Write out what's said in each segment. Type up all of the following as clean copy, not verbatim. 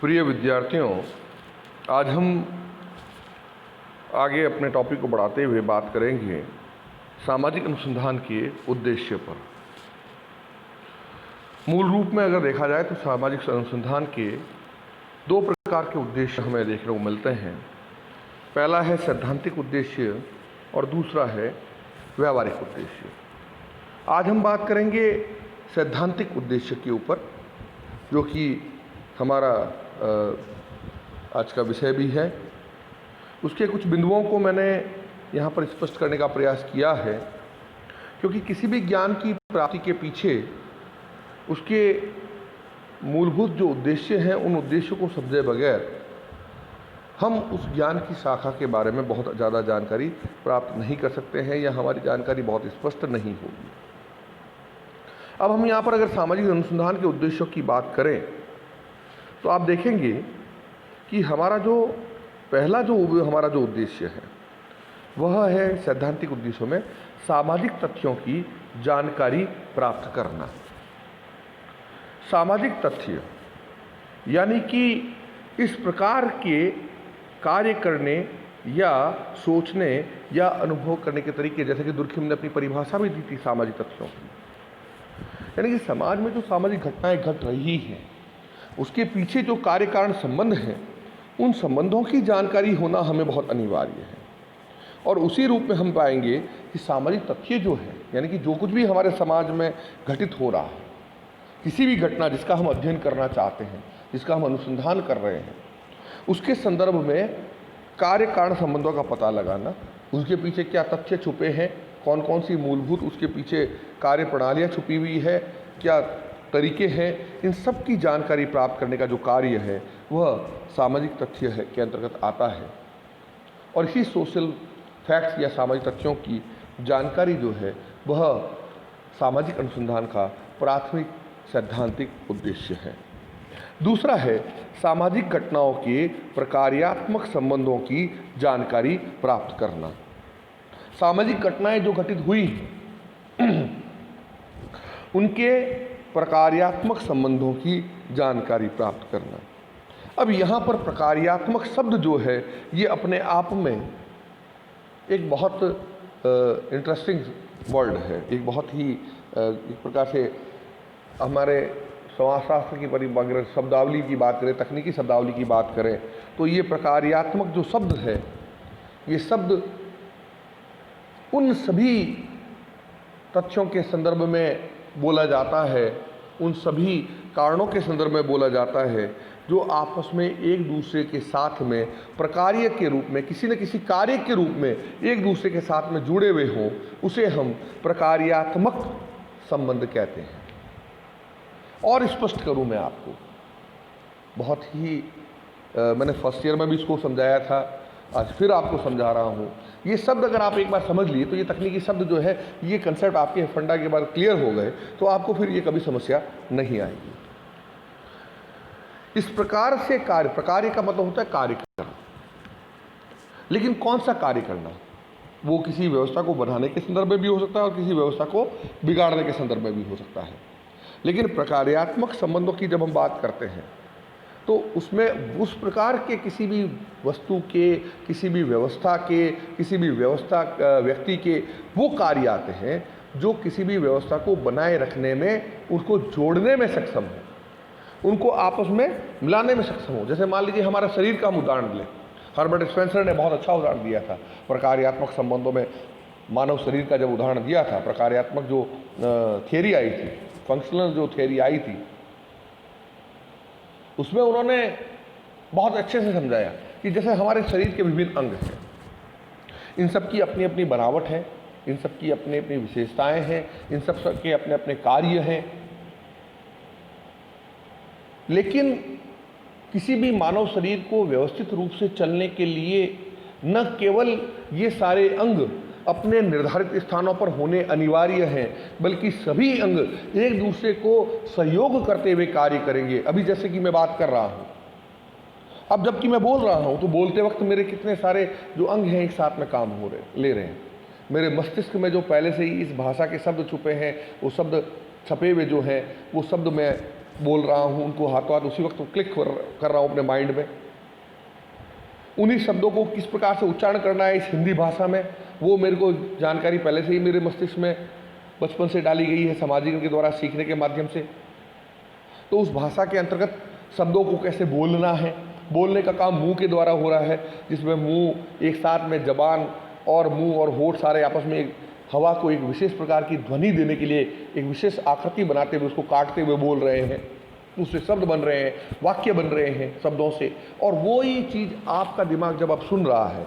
प्रिय विद्यार्थियों, आज हम आगे अपने टॉपिक को बढ़ाते हुए बात करेंगे सामाजिक अनुसंधान के उद्देश्य पर। मूल रूप में अगर देखा जाए तो सामाजिक अनुसंधान के दो प्रकार के उद्देश्य हमें देखने को मिलते हैं। पहला है सैद्धांतिक उद्देश्य और दूसरा है व्यावहारिक उद्देश्य। आज हम बात करेंगे सैद्धांतिक उद्देश्य के ऊपर, जो कि हमारा आज का विषय भी है। उसके कुछ बिंदुओं को मैंने यहाँ पर स्पष्ट करने का प्रयास किया है, क्योंकि किसी भी ज्ञान की प्राप्ति के पीछे उसके मूलभूत जो उद्देश्य हैं, उन उद्देश्यों को समझे बगैर हम उस ज्ञान की शाखा के बारे में बहुत ज़्यादा जानकारी प्राप्त नहीं कर सकते हैं, या हमारी जानकारी बहुत स्पष्ट नहीं होगी। अब हम यहाँ पर अगर सामाजिक अनुसंधान के उद्देश्यों की बात करें तो आप देखेंगे कि हमारा जो उद्देश्य है वह है सैद्धांतिक उद्देश्यों में सामाजिक तथ्यों की जानकारी प्राप्त करना। सामाजिक तथ्य यानी कि इस प्रकार के कार्य करने या सोचने या अनुभव करने के तरीके, जैसे कि दुर्खिम ने अपनी परिभाषा भी दी थी सामाजिक तथ्यों की, यानी कि समाज में जो सामाजिक घटनाएं घट रही हैं उसके पीछे जो कार्य कारण संबंध हैं, उन संबंधों की जानकारी होना हमें बहुत अनिवार्य है। और उसी रूप में हम पाएंगे कि सामाजिक तथ्य जो है, यानी कि जो कुछ भी हमारे समाज में घटित हो रहा है, किसी भी घटना जिसका हम अध्ययन करना चाहते हैं, जिसका हम अनुसंधान कर रहे हैं, उसके संदर्भ में कार्य कारण संबंधों का पता लगाना, उसके पीछे क्या तथ्य छुपे हैं, कौन कौन सी मूलभूत उसके पीछे कार्य प्रणालियाँ छुपी हुई है, क्या तरीके हैं, इन सब की जानकारी प्राप्त करने का जो कार्य है वह सामाजिक तथ्य है के अंतर्गत आता है। और इसी सोशल फैक्ट्स या सामाजिक तथ्यों की जानकारी जो है वह सामाजिक अनुसंधान का प्राथमिक सैद्धांतिक उद्देश्य है। दूसरा है सामाजिक घटनाओं के प्रकार्यात्मक संबंधों की जानकारी प्राप्त करना। सामाजिक घटनाएं जो घटित हुई उनके प्रकार्यात्मक संबंधों की जानकारी प्राप्त करना। अब यहाँ पर प्रकार्यात्मक शब्द जो है ये अपने आप में एक बहुत इंटरेस्टिंग वर्ड है, एक बहुत ही एक प्रकार से हमारे समाजशास्त्र की शब्दावली की बात करें, तकनीकी शब्दावली की बात करें तो ये प्रकार्यात्मक जो शब्द है, ये शब्द उन सभी तथ्यों के संदर्भ में बोला जाता है, उन सभी कारणों के संदर्भ में बोला जाता है जो आपस में एक दूसरे के साथ में प्रकार्य के रूप में, किसी न किसी कार्य के रूप में एक दूसरे के साथ में जुड़े हुए हों, उसे हम प्रकार्यात्मक संबंध कहते हैं। और स्पष्ट करूं मैं आपको, बहुत ही मैंने फर्स्ट ईयर में भी इसको समझाया था, आज फिर आपको समझा रहा हूं। ये शब्द अगर आप एक बार समझ लिए तो ये तकनीकी शब्द जो है, ये कंसेप्ट आपके फंडा के बाद क्लियर हो गए तो आपको फिर ये कभी समस्या नहीं आएगी। इस प्रकार से प्रकार्य का मतलब होता है कार्य करना। लेकिन कौन सा कार्य करना? वो किसी व्यवस्था को बनाने के संदर्भ में भी हो सकता है और किसी व्यवस्था को बिगाड़ने के संदर्भ में भी हो सकता है। लेकिन प्रकार्यात्मक संबंधों की जब हम बात करते हैं तो उसमें उस प्रकार के किसी भी वस्तु के, किसी भी व्यवस्था के, किसी भी व्यक्ति के वो कार्य आते हैं जो किसी भी व्यवस्था को बनाए रखने में, उसको जोड़ने में सक्षम हो, उनको आपस में मिलाने में सक्षम हो। जैसे मान लीजिए हमारा शरीर का हम उदाहरण लें, हर्बर्ट स्पेंसर ने बहुत अच्छा उदाहरण दिया था प्रकार्यात्मक संबंधों में। मानव शरीर का जब उदाहरण दिया था, प्रकार्यात्मक जो थियरी आई थी, फंक्शनल जो थियरी आई थी, उसमें उन्होंने बहुत अच्छे से समझाया कि जैसे हमारे शरीर के विभिन्न अंग हैं, इन सब की अपनी अपनी बनावट है, इन सब की अपनी अपनी विशेषताएं हैं, इन सब के अपने अपने कार्य हैं। लेकिन किसी भी मानव शरीर को व्यवस्थित रूप से चलने के लिए न केवल ये सारे अंग अपने निर्धारित स्थानों पर होने अनिवार्य हैं, बल्कि सभी अंग एक दूसरे को सहयोग करते हुए कार्य करेंगे। अभी जैसे कि मैं बात कर रहा हूं, अब जबकि मैं बोल रहा हूं तो बोलते वक्त मेरे कितने सारे जो अंग हैं एक साथ में काम ले रहे हैं। मेरे मस्तिष्क में जो पहले से ही इस भाषा के शब्द छुपे हैं, वो शब्द छपे हुए जो हैं, वो शब्द मैं बोल रहा हूँ उनको हाथों हाथ उसी वक्त क्लिक कर रहा हूँ अपने माइंड में। उन्हीं शब्दों को किस प्रकार से उच्चारण करना है इस हिंदी भाषा में, वो मेरे को जानकारी पहले से ही मेरे मस्तिष्क में बचपन से डाली गई है समाजिक के द्वारा सीखने के माध्यम से। तो उस भाषा के अंतर्गत शब्दों को कैसे बोलना है, बोलने का काम मुंह के द्वारा हो रहा है, जिसमें मुंह एक साथ में जबान और मुंह और होठ सारे आपस में हवा को एक विशेष प्रकार की ध्वनि देने के लिए एक विशेष आकृति बनाते हुए उसको काटते हुए बोल रहे हैं, उससे शब्द बन रहे हैं, वाक्य बन रहे हैं शब्दों से। और वो ही चीज़ आपका दिमाग जब आप सुन रहा है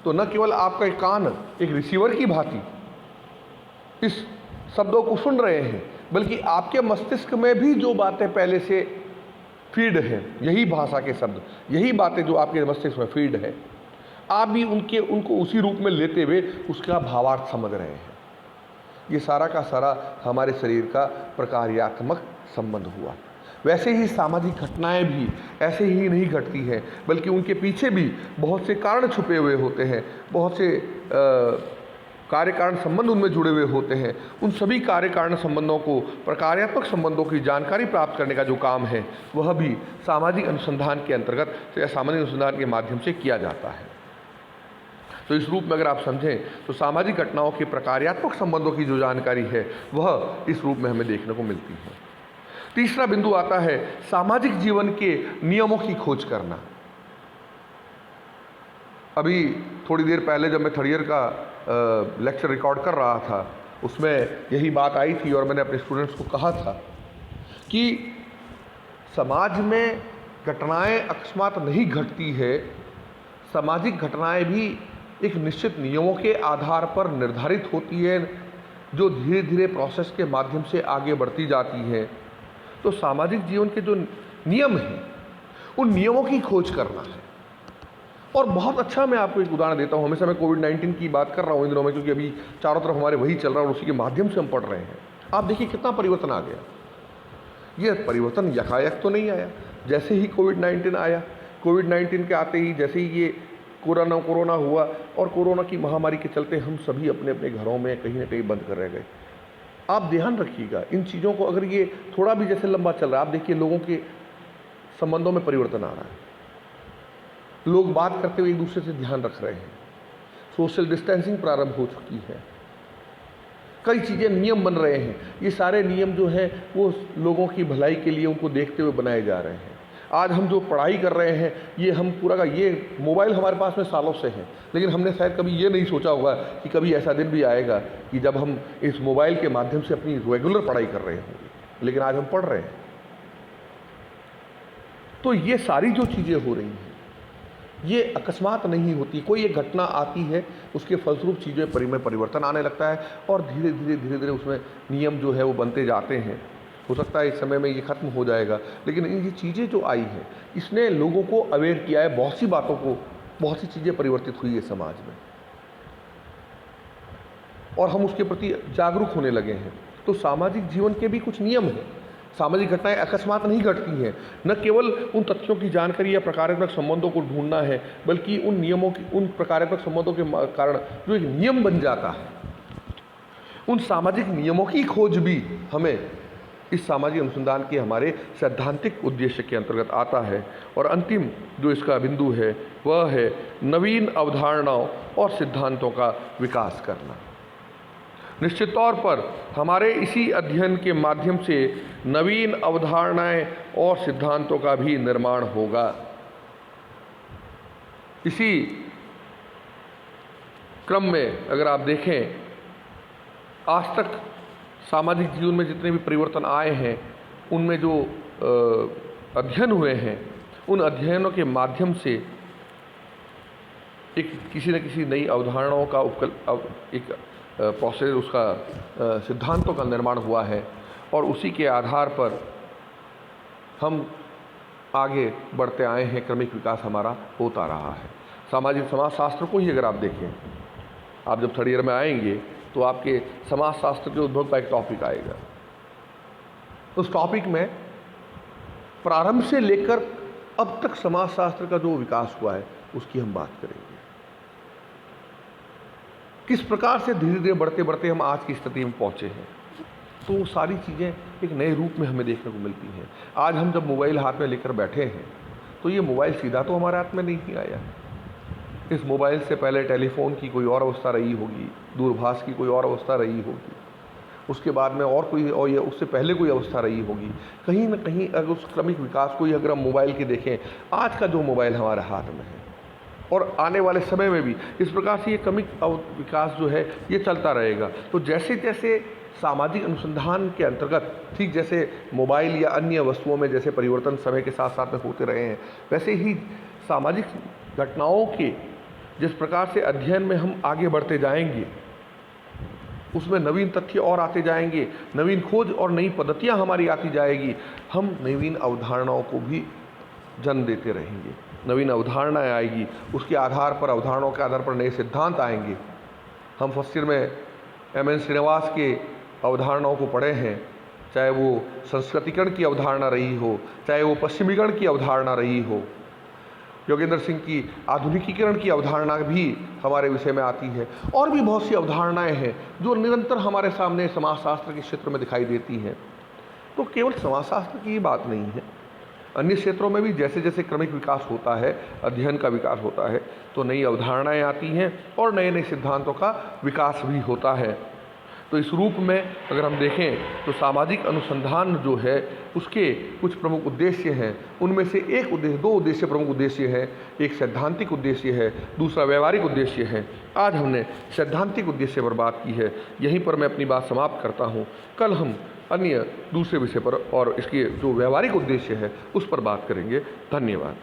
तो न केवल आपका एक कान एक रिसीवर की भांति इस शब्दों को सुन रहे हैं, बल्कि आपके मस्तिष्क में भी जो बातें पहले से फीड है, यही भाषा के शब्द, यही बातें जो आपके मस्तिष्क में फीड है, आप भी उनको उसी रूप में लेते हुए उसका भावार्थ समझ रहे हैं। ये सारा का सारा हमारे शरीर का प्रकार्यात्मक संबंध हुआ। वैसे ही सामाजिक घटनाएं भी ऐसे ही नहीं घटती हैं, बल्कि उनके पीछे भी बहुत से कारण छुपे हुए होते हैं, बहुत से कार्य कारण संबंध उनमें जुड़े हुए होते हैं। उन सभी कार्य कारण संबंधों को, प्रकार्यात्मक संबंधों की जानकारी प्राप्त करने का जो काम है वह भी सामाजिक अनुसंधान के अंतर्गत या सामाजिक अनुसंधान के माध्यम से किया जाता है। तो इस रूप में अगर आप समझें तो सामाजिक घटनाओं के प्रकार्यात्मक संबंधों की जो जानकारी है वह इस रूप में हमें देखने को मिलती है। तीसरा बिंदु आता है सामाजिक जीवन के नियमों की खोज करना। अभी थोड़ी देर पहले जब मैं थर्ड ईयर का लेक्चर रिकॉर्ड कर रहा था उसमें यही बात आई थी और मैंने अपने स्टूडेंट्स को कहा था कि समाज में घटनाएं अकस्मात नहीं घटती है, सामाजिक घटनाएं भी एक निश्चित नियमों के आधार पर निर्धारित होती है जो धीरे धीरे प्रोसेस के माध्यम से आगे बढ़ती जाती हैं। तो सामाजिक जीवन के जो नियम हैं उन नियमों की खोज करना है। और बहुत अच्छा मैं आपको एक उदाहरण देता हूँ। हमेशा मैं कोविड-19 की बात कर रहा हूँ इन दिनों में, क्योंकि अभी चारों तरफ हमारे वही चल रहा है और उसी के माध्यम से हम पढ़ रहे हैं। आप देखिए कितना परिवर्तन आ गया। ये परिवर्तन यकायक तो नहीं आया। जैसे ही कोविड-19 आया, कोविड-19 के आते ही जैसे ही ये कोरोना हुआ और कोरोना की महामारी के चलते हम सभी अपने अपने घरों में कहीं ना कहीं बंद कर रह गए। आप ध्यान रखिएगा इन चीज़ों को, अगर ये थोड़ा भी जैसे लंबा चल रहा है, आप देखिए लोगों के संबंधों में परिवर्तन आ रहा है। लोग बात करते हुए एक दूसरे से ध्यान रख रहे हैं, सोशल डिस्टेंसिंग प्रारंभ हो चुकी है, कई चीज़ें नियम बन रहे हैं। ये सारे नियम जो हैं वो लोगों की भलाई के लिए उनको देखते हुए बनाए जा रहे हैं। आज हम जो पढ़ाई कर रहे हैं ये हम पूरा का ये मोबाइल हमारे पास में सालों से है, लेकिन हमने शायद कभी ये नहीं सोचा होगा कि कभी ऐसा दिन भी आएगा कि जब हम इस मोबाइल के माध्यम से अपनी रेगुलर पढ़ाई कर रहे होंगे, लेकिन आज हम पढ़ रहे हैं। तो ये सारी जो चीज़ें हो रही हैं ये अकस्मात नहीं होती। कोई एक घटना आती है, उसके फलस्वरूप चीज़ें में परिवर्तन आने लगता है और धीरे धीरे उसमें नियम जो है वो बनते जाते हैं। हो सकता है इस समय में ये खत्म हो जाएगा, लेकिन ये चीज़ें जो आई हैं इसने लोगों को अवेयर किया है। बहुत सी बातों को, बहुत सी चीज़ें परिवर्तित हुई है समाज में और हम उसके प्रति जागरूक होने लगे हैं। तो सामाजिक जीवन के भी कुछ नियम हैं। सामाजिक घटनाएं अकस्मात नहीं घटती हैं। न केवल उन तथ्यों की जानकारी या प्रकारात्मक संबंधों को ढूंढना है, बल्कि उन नियमों की, उन प्रकारात्मक संबंधों के कारण जो एक नियम बन जाता है, उन सामाजिक नियमों की खोज भी हमें इस सामाजिक अनुसंधान के हमारे सैद्धांतिक उद्देश्य के अंतर्गत आता है। और अंतिम जो इसका बिंदु है वह है नवीन अवधारणाओं और सिद्धांतों का विकास करना। निश्चित तौर पर हमारे इसी अध्ययन के माध्यम से नवीन अवधारणाएं और सिद्धांतों का भी निर्माण होगा। इसी क्रम में अगर आप देखें, आज तक सामाजिक जीवन में जितने भी परिवर्तन आए हैं उनमें जो अध्ययन हुए हैं, उन अध्ययनों के माध्यम से एक किसी न किसी नई अवधारणाओं का एक प्रोसेस, उसका सिद्धांतों का निर्माण हुआ है और उसी के आधार पर हम आगे बढ़ते आए हैं। क्रमिक विकास हमारा होता रहा है। सामाजिक समाजशास्त्र को ही अगर आप देखें, आप जब थर्ड ईयर में आएंगे तो आपके समाजशास्त्र के उद्भव का एक टॉपिक आएगा। उस टॉपिक में प्रारंभ से लेकर अब तक समाजशास्त्र का जो विकास हुआ है उसकी हम बात करेंगे। किस प्रकार से धीरे धीरे बढ़ते बढ़ते हम आज की स्थिति में पहुंचे हैं। तो वो सारी चीज़ें एक नए रूप में हमें देखने को मिलती हैं। आज हम जब मोबाइल हाथ में लेकर बैठे हैं तो ये मोबाइल सीधा तो हमारे हाथ में नहीं आया। इस मोबाइल से पहले टेलीफोन की कोई और अवस्था रही होगी, दूरभाष की कोई और अवस्था रही होगी, उसके बाद में और कोई और ये उससे पहले कोई अवस्था रही होगी। कहीं ना कहीं अगर उस क्रमिक विकास को ही अगर हम मोबाइल के देखें, आज का जो मोबाइल हमारे हाथ में है और आने वाले समय में भी इस प्रकार से ये क्रमिक विकास जो है ये चलता रहेगा। तो जैसे जैसे सामाजिक अनुसंधान के अंतर्गत, ठीक जैसे मोबाइल या अन्य वस्तुओं में जैसे परिवर्तन समय के साथ साथ में होते रहे हैं, वैसे ही सामाजिक घटनाओं के जिस प्रकार से अध्ययन में हम आगे बढ़ते जाएंगे, उसमें नवीन तथ्य और आते जाएंगे, नवीन खोज और नई पद्धतियां हमारी आती जाएगी, हम नवीन अवधारणाओं को भी जन्म देते रहेंगे। नवीन अवधारणाएं आएगी, उसके आधार पर, अवधारणाओं के आधार पर नए सिद्धांत आएंगे। हम फर्स्ट ईयर में M.N. श्रीनिवास के अवधारणाओं को पढ़े हैं, चाहे वो संस्कृतिकरण की अवधारणा रही हो, चाहे वो पश्चिमीकरण की अवधारणा रही हो। योगेंद्र सिंह की आधुनिकीकरण की अवधारणा भी हमारे विषय में आती है, और भी बहुत सी अवधारणाएं हैं जो निरंतर हमारे सामने समाजशास्त्र के क्षेत्र में दिखाई देती हैं। तो केवल समाजशास्त्र की ही बात नहीं है, अन्य क्षेत्रों में भी जैसे जैसे क्रमिक विकास होता है, अध्ययन का विकास होता है, तो नई अवधारणाएं आती हैं और नए नए सिद्धांतों का विकास भी होता है। तो इस रूप में अगर हम देखें तो सामाजिक अनुसंधान जो है उसके कुछ प्रमुख उद्देश्य हैं। उनमें से एक उद्देश्य, दो उद्देश्य प्रमुख उद्देश्य हैं। एक सैद्धांतिक उद्देश्य है, दूसरा व्यवहारिक उद्देश्य है। आज हमने सैद्धांतिक उद्देश्य पर बात की है, यहीं पर मैं अपनी बात समाप्त करता हूँ। कल हम अन्य दूसरे विषय पर और इसके जो व्यवहारिक उद्देश्य है उस पर बात करेंगे। धन्यवाद।